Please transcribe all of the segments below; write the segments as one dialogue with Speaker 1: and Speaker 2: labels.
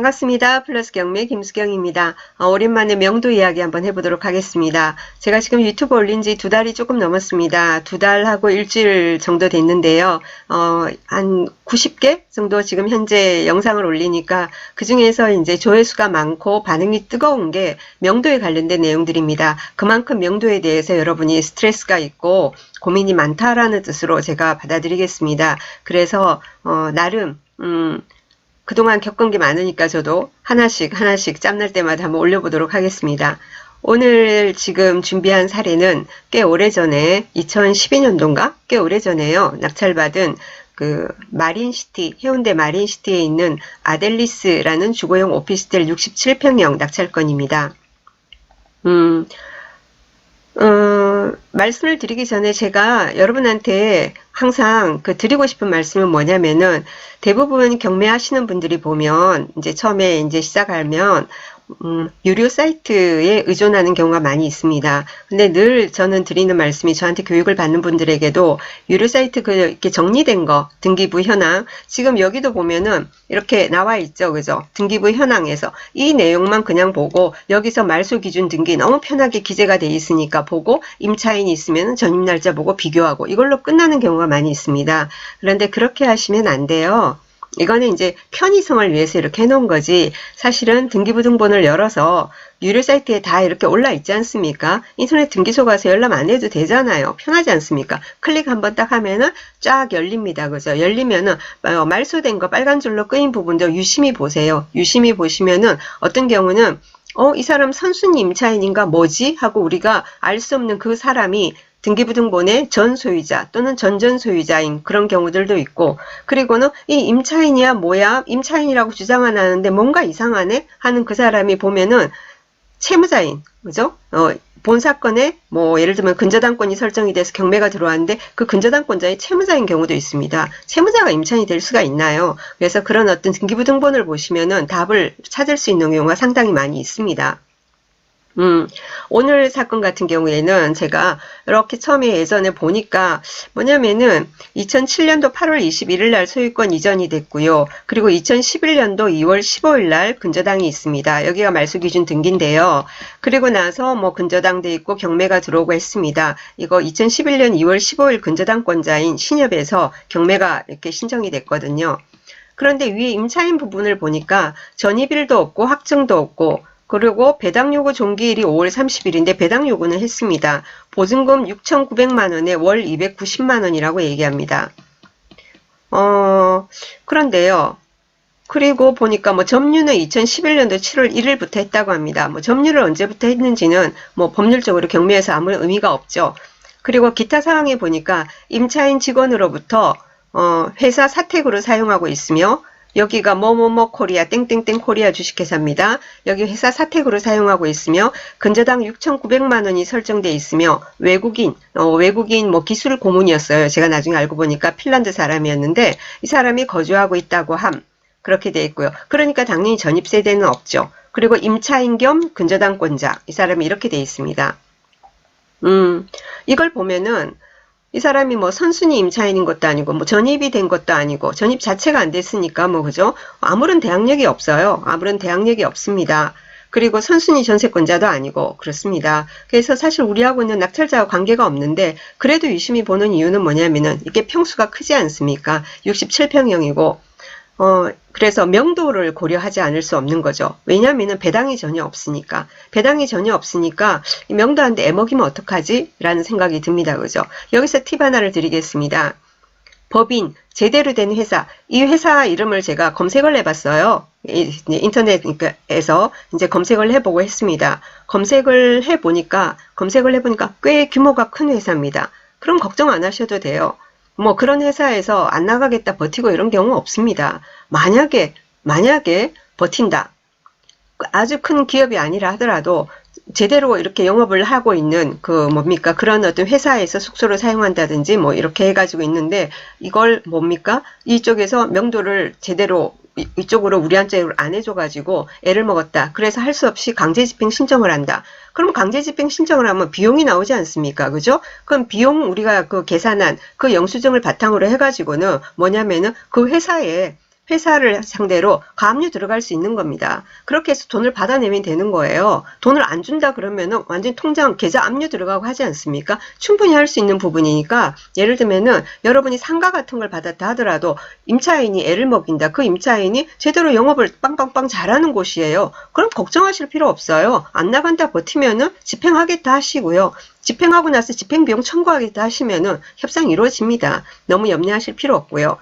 Speaker 1: 반갑습니다. 플러스 경매 김수경입니다. 오랜만에 명도 이야기 한번 해보도록 하겠습니다. 제가 지금 유튜브 올린 지 2달이 조금 넘었습니다. 2달하고 일주일 정도 됐는데요. 한 90개 정도 지금 현재 영상을 올리니까 그 중에서 이제 조회수가 많고 반응이 뜨거운 게 명도에 관련된 내용들입니다. 그만큼 명도에 대해서 여러분이 스트레스가 있고 고민이 많다라는 뜻으로 제가 받아들이겠습니다. 그래서 나름 그동안 겪은 게 많으니까 저도 하나씩 짬날 때마다 한번 올려보도록 하겠습니다. 오늘 지금 준비한 사례는 꽤 오래전에 2012년도인가? 꽤 오래전에요. 낙찰받은 그 마린시티, 해운대 마린시티에 있는 아델리스라는 주거용 오피스텔 67평형 낙찰건입니다. 말씀을 드리기 전에 제가 여러분한테 항상 드리고 싶은 말씀은 뭐냐면은 대부분 경매하시는 분들이 보면 이제 처음에 이제 시작하면 유료 사이트에 의존하는 경우가 많이 있습니다. 근데 늘 저는 드리는 말씀이 저한테 교육을 받는 분들에게도 유료 사이트 이렇게 정리된 거, 등기부 현황, 지금 여기도 보면은 이렇게 나와 있죠. 그죠? 등기부 현황에서 이 내용만 그냥 보고 여기서 말소 기준 등기 너무 편하게 기재가 돼 있으니까 보고 임차인이 있으면 전입 날짜 보고 비교하고 이걸로 끝나는 경우가 많이 있습니다. 그런데 그렇게 하시면 안 돼요. 이거는 이제 편의성을 위해서 이렇게 해놓은 거지 사실은 등기부 등본을 열어서 유료 사이트에 다 이렇게 올라 있지 않습니까? 인터넷 등기소 가서 열람 안 해도 되잖아요. 편하지 않습니까? 클릭 한번 딱 하면은 쫙 열립니다. 그죠? 열리면은 말소된 거 빨간 줄로 끄인 부분도 유심히 보세요. 유심히 보시면은 어떤 경우는 이 사람 선순위 임차인인가 뭐지? 하고 우리가 알 수 없는 그 사람이 등기부 등본의 전 소유자 또는 전전 소유자인 그런 경우들도 있고, 그리고는 이 임차인이야 뭐야? 임차인이라고 주장은 하는데 뭔가 이상하네? 하는 그 사람이 보면은 채무자인, 그죠? 본 사건에 뭐 예를 들면 근저당권이 설정이 돼서 경매가 들어왔는데 그 근저당권자의 채무자인 경우도 있습니다. 채무자가 임차인이 될 수가 있나요? 그래서 그런 어떤 등기부 등본을 보시면은 답을 찾을 수 있는 경우가 상당히 많이 있습니다. 오늘 사건 같은 경우에는 제가 이렇게 처음에 예전에 보니까 뭐냐면은 2007년도 8월 21일 날 소유권 이전이 됐고요. 그리고 2011년도 2월 15일 날 근저당이 있습니다. 여기가 말소기준 등기인데요. 그리고 나서 뭐 근저당 돼 있고 경매가 들어오고 했습니다. 이거 2011년 2월 15일 근저당권자인 신협에서 경매가 이렇게 신청이 됐거든요. 그런데 위에 임차인 부분을 보니까 전입일도 없고 확정도 없고, 그리고 배당 요구 종기일이 5월 30일인데 배당 요구는 했습니다. 보증금 6,900만원에 월 290만원이라고 얘기합니다. 그런데요. 그리고 보니까 뭐 점유는 2011년도 7월 1일부터 했다고 합니다. 뭐 점유를 언제부터 했는지는 뭐 법률적으로 경매에서 아무 의미가 없죠. 그리고 기타 사항에 보니까 임차인 직원으로부터 회사 사택으로 사용하고 있으며, 여기가 뭐뭐뭐 코리아 땡땡땡 코리아 주식회사입니다. 여기 회사 사택으로 사용하고 있으며 근저당 6,900만원이 설정돼 있으며 외국인 뭐 기술 고문이었어요. 제가 나중에 알고 보니까 핀란드 사람이었는데 이 사람이 거주하고 있다고 함. 그렇게 돼 있고요. 그러니까 당연히 전입세대는 없죠. 그리고 임차인 겸 근저당권자, 이 사람이 이렇게 돼 있습니다. 이걸 보면은 이 사람이 뭐 선순위 임차인인 것도 아니고 뭐 전입이 된 것도 아니고 전입 자체가 안 됐으니까 뭐 그죠? 아무런 대항력이 없어요. 아무런 대항력이 없습니다. 그리고 선순위 전세권자도 아니고 그렇습니다. 그래서 사실 우리하고는 낙찰자와 관계가 없는데 그래도 유심히 보는 이유는 뭐냐면은 이게 평수가 크지 않습니까? 67평형이고 그래서 명도를 고려하지 않을 수 없는 거죠. 왜냐하면 배당이 전혀 없으니까. 배당이 전혀 없으니까 명도한테 애먹이면 어떡하지? 라는 생각이 듭니다. 그죠? 여기서 팁 하나를 드리겠습니다. 법인, 제대로 된 회사, 이 회사 이름을 제가 검색을 해봤어요. 인터넷에서 이제 검색을 해보고 했습니다. 검색을 해보니까 꽤 규모가 큰 회사입니다. 그럼 걱정 안 하셔도 돼요. 뭐 그런 회사에서 안 나가겠다 버티고 이런 경우 없습니다. 만약에 버틴다. 아주 큰 기업이 아니라 하더라도 제대로 이렇게 영업을 하고 있는 그런 어떤 회사에서 숙소를 사용한다든지 뭐 이렇게 해가지고 있는데 이걸 이쪽에서 명도를 제대로 이쪽으로 우리한테 안 해줘가지고 애를 먹었다. 그래서 할 수 없이 강제집행 신청을 한다. 그럼 강제집행 신청을 하면 비용이 나오지 않습니까? 그죠? 그럼 비용 우리가 계산한 그 영수증을 바탕으로 해가지고는 뭐냐면은 그 회사에 회사를 상대로 가압류 들어갈 수 있는 겁니다. 그렇게 해서 돈을 받아내면 되는 거예요. 돈을 안 준다 그러면은 완전 통장 계좌 압류 들어가고 하지 않습니까? 충분히 할 수 있는 부분이니까, 예를 들면은 여러분이 상가 같은 걸 받았다 하더라도 임차인이 애를 먹인다. 그 임차인이 제대로 영업을 빵빵빵 잘하는 곳이에요. 그럼 걱정하실 필요 없어요. 안 나간다 버티면은 집행하겠다 하시고요. 집행하고 나서 집행비용 청구하겠다 하시면은 협상이 이루어집니다. 너무 염려하실 필요 없고요.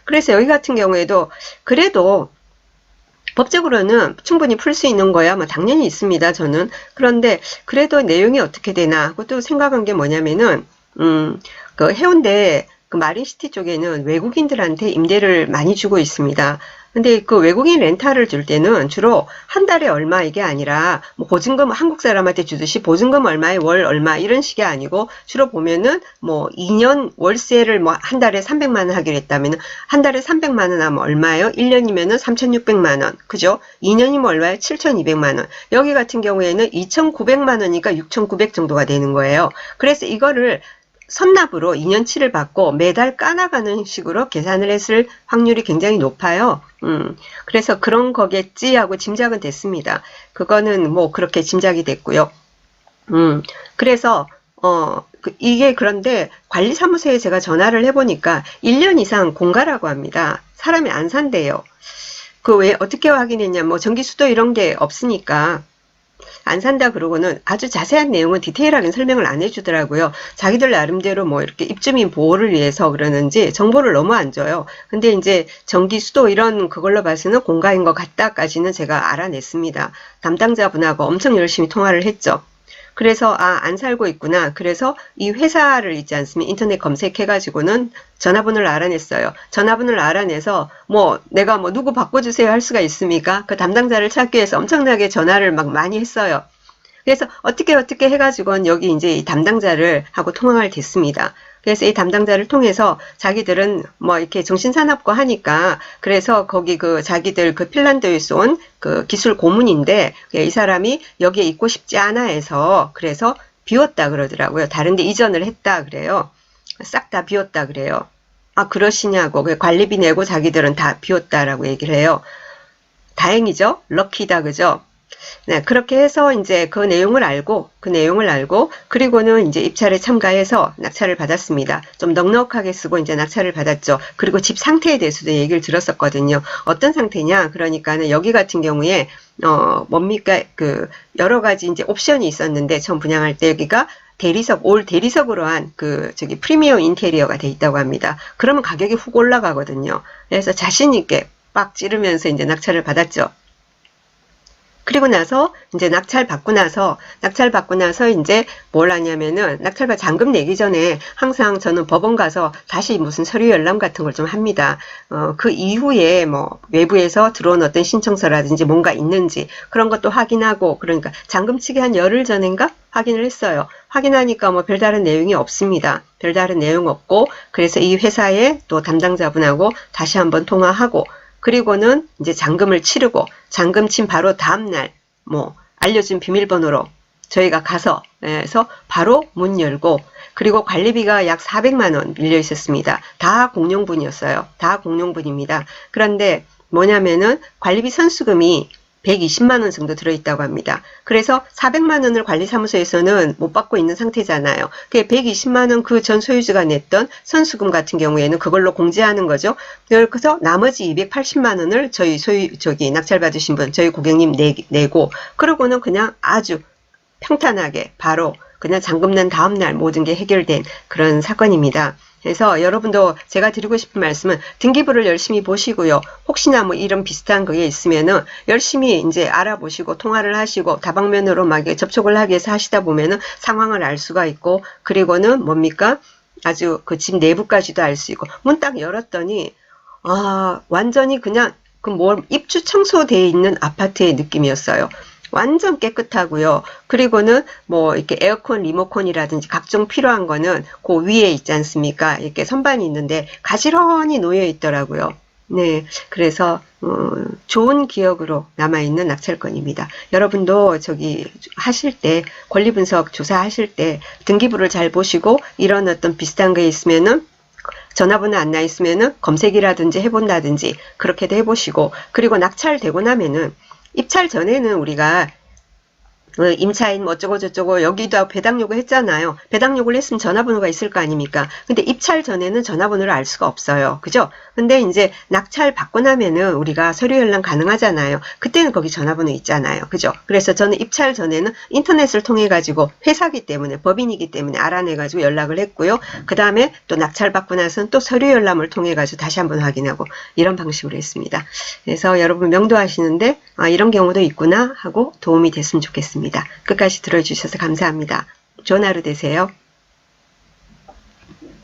Speaker 1: 그래서 여기 같은 경우에도 그래도 법적으로는 충분히 풀 수 있는 거야 뭐 당연히 있습니다. 저는. 그런데 그래도 내용이 어떻게 되나 하고 또 생각한 게 뭐냐면은 그 해운대 그 마린시티 쪽에는 외국인들한테 임대를 많이 주고 있습니다. 근데 그 외국인 렌탈을 줄 때는 주로 한 달에 얼마 이게 아니라 뭐 보증금 한국 사람한테 주듯이 보증금 얼마에 월 얼마 이런 식이 아니고 주로 보면은 뭐 2년 월세를 뭐 한 달에 300만 원 하기로 했다면은 한 달에 300만 원 하면 얼마예요? 1년이면은 3,600만 원. 그죠? 2년이면 얼마예요? 7,200만 원. 여기 같은 경우에는 2,900만 원이니까 6,900 정도가 되는 거예요. 그래서 이거를 선납으로 2년치를 받고 매달 까나가는 식으로 계산을 했을 확률이 굉장히 높아요. 그래서 그런 거겠지 하고 짐작은 됐습니다. 그거는 뭐 그렇게 짐작이 됐고요. 그래서 이게 그런데 관리사무소에 제가 전화를 해보니까 1년 이상 공가라고 합니다. 사람이 안 산대요. 그 왜 어떻게 확인했냐, 뭐 전기수도 이런 게 없으니까 안 산다 그러고는 아주 자세한 내용은 디테일하게 설명을 안 해주더라고요. 자기들 나름대로 뭐 이렇게 입주민 보호를 위해서 그러는지 정보를 너무 안 줘요. 근데 이제 전기, 수도 이런 그걸로 봐서는 공가인 것 같다까지는 제가 알아냈습니다. 담당자분하고 엄청 열심히 통화를 했죠. 그래서 안 살고 있구나. 그래서 이 회사를 있지 않습니까? 인터넷 검색해가지고는 전화번호를 알아냈어요. 전화번호를 알아내서 뭐 내가 뭐 누구 바꿔주세요 할 수가 있습니까? 그 담당자를 찾기 위해서 엄청나게 전화를 막 많이 했어요. 그래서 어떻게 해가지고는 여기 이제 이 담당자를 하고 통화를 됐습니다. 그래서 이 담당자를 통해서 자기들은 뭐 이렇게 정신산업고 하니까 그래서 거기 그 자기들 그 핀란드에서 온 그 기술 고문인데 이 사람이 여기에 있고 싶지 않아 해서 그래서 비웠다 그러더라고요. 다른데 이전을 했다 그래요. 싹 다 비웠다 그래요. 아 그러시냐고. 관리비 내고 자기들은 다 비웠다라고 얘기를 해요. 다행이죠. 럭키다 그죠? 네, 그렇게 해서 이제 그 내용을 알고, 그리고는 이제 입찰에 참가해서 낙찰을 받았습니다. 좀 넉넉하게 쓰고 이제 낙찰을 받았죠. 그리고 집 상태에 대해서도 얘기를 들었었거든요. 어떤 상태냐? 그러니까는 여기 같은 경우에, 뭡니까? 그, 여러 가지 이제 옵션이 있었는데, 처음 분양할 때 여기가 올 대리석으로 한 저기 프리미엄 인테리어가 돼 있다고 합니다. 그러면 가격이 훅 올라가거든요. 그래서 자신있게 빡 찌르면서 이제 낙찰을 받았죠. 그리고 나서 이제 낙찰 받고 나서 이제 뭘 하냐면은 잔금 내기 전에 항상 저는 법원 가서 다시 무슨 서류 열람 같은 걸 좀 합니다. 그 이후에 뭐 외부에서 들어온 어떤 신청서라든지 뭔가 있는지 그런 것도 확인하고, 그러니까 잔금 치기 한 열흘 전인가 확인을 했어요. 확인하니까 뭐 별다른 내용이 없습니다. 별다른 내용 없고, 그래서 이 회사의 또 담당자분하고 다시 한번 통화하고, 그리고는 이제 잔금을 치르고, 잔금 친 바로 다음날 뭐 알려준 비밀번호로 저희가 가서 해서 바로 문 열고, 그리고 관리비가 약 400만 원 밀려 있었습니다. 다 공용분이었어요. 다 공용분입니다. 그런데 뭐냐면은 관리비 선수금이 120만 원 정도 들어있다고 합니다. 그래서 400만 원을 관리사무소에서는 못 받고 있는 상태잖아요. 120만 원 그 전 소유주가 냈던 선수금 같은 경우에는 그걸로 공제하는 거죠. 그래서 나머지 280만 원을 저기 낙찰받으신 분, 저희 고객님 내고, 그러고는 그냥 아주 평탄하게 바로 그냥 잔금 낸 다음날 모든 게 해결된 그런 사건입니다. 그래서 여러분도 제가 드리고 싶은 말씀은 등기부를 열심히 보시고요. 혹시나 뭐 이런 비슷한 그게 있으면은 열심히 이제 알아보시고 통화를 하시고 다방면으로 막 접촉을 하기 위해서 하시다 보면은 상황을 알 수가 있고, 그리고는 뭡니까? 아주 그 집 내부까지도 알 수 있고, 문 딱 열었더니 완전히 그냥 입주 청소되어 있는 아파트의 느낌이었어요. 완전 깨끗하고요. 그리고는 뭐 이렇게 에어컨 리모컨이라든지 각종 필요한 거는 그 위에 있지 않습니까? 이렇게 선반이 있는데 가지런히 놓여 있더라고요. 네, 그래서 좋은 기억으로 남아있는 낙찰건입니다. 여러분도 저기 하실 때 권리분석 조사하실 때 등기부를 잘 보시고 이런 어떤 비슷한 게 있으면은 전화번호 안 나 있으면은 검색이라든지 해본다든지 그렇게도 해보시고, 그리고 낙찰되고 나면은 입찰 전에는 우리가 임차인 뭐 어쩌고 저쩌고 여기도 배당 요구 했잖아요. 배당 요구를 했으면 전화번호가 있을 거 아닙니까? 근데 입찰 전에는 전화번호를 알 수가 없어요. 그죠? 근데 이제 낙찰 받고 나면은 우리가 서류 열람 가능하잖아요. 그때는 거기 전화번호 있잖아요. 그죠? 그래서 저는 입찰 전에는 인터넷을 통해 가지고 회사기 때문에, 법인이기 때문에 알아내 가지고 연락을 했고요. 그 다음에 또 낙찰 받고 나서는 또 서류 열람을 통해 가지고 다시 한번 확인하고, 이런 방식으로 했습니다. 그래서 여러분 명도하시는데 이런 경우도 있구나 하고 도움이 됐으면 좋겠습니다. 끝까지 들어주셔서 감사합니다. 좋은 하루 되세요.